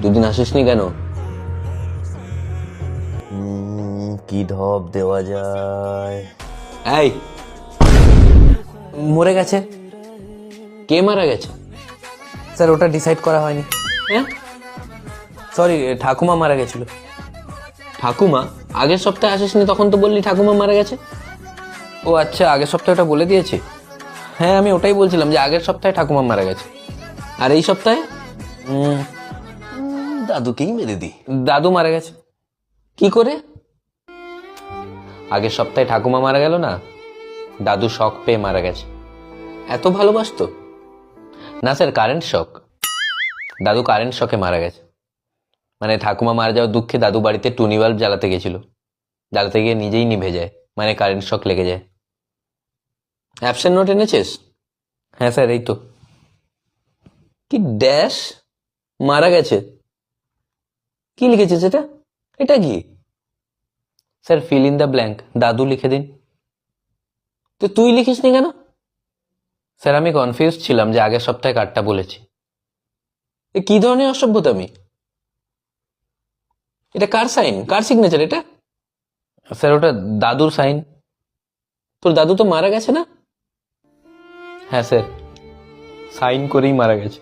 দুদিন আসিসনি কেন? কি ঢপ দেওয়া যায়? এই, মরে গেছে কে মারা গেছে? স্যার, ওটা ডিসাইড করা হয়নি। হ্যাঁ, সরি, ঠাকুমা মারা গেছিল। ঠাকুমা? আগের সপ্তাহে আসিসনি, তখন তো বললি ঠাকুমা মারা গেছে। ও আচ্ছা, আগের সপ্তাহে ওটা বলে দিয়েছি। হ্যাঁ, আমি ওটাই বলছিলাম যে আগের সপ্তাহে ঠাকুমা মারা গেছে। আর এই সপ্তাহে দাদুকেই মেরে দি। দাদু মারা গেছে। কি করে? আগের সপ্তাহে ঠাকুমা মারা গেল না, দাদু শক পেয়ে মারা গেছে। এত ভালোবাসতো? না স্যার, কারেন্ট শক। দাদু কারেন্ট শকে মারা গেছে। মানে ঠাকুমা মারা যাওয়ার দুঃখে দাদু বাড়িতে টুনি বাল্ব জ্বালাতে গেছিল, জ্বালাতে গিয়ে নিজেই নিভে যায়, মানে কারেন্ট শক লেগে যায়। অ্যাবসেন্ট নোট এনেছিস? হ্যাঁ স্যার, এই তো। কি ড্যাশ মারা গেছে? কি লিখেছিস এটা? এটা কি? Sir, fill in the blank দাদু লিখে দিন। তো তুই লিখিসনি কেন? স্যার, আমি কনফিউজ ছিলাম যে আগের সপ্তাহে কার্ডটা বলেছি। এ কি ধরনের অসভ্যতামি? এটা কার সাইন, কার সিগনেচার এটা? স্যার, ওটা দাদুর সাইন। তোর দাদু তো মারা গেছে না? হ্যাঁ স্যার, সাইন করেই মারা গেছে।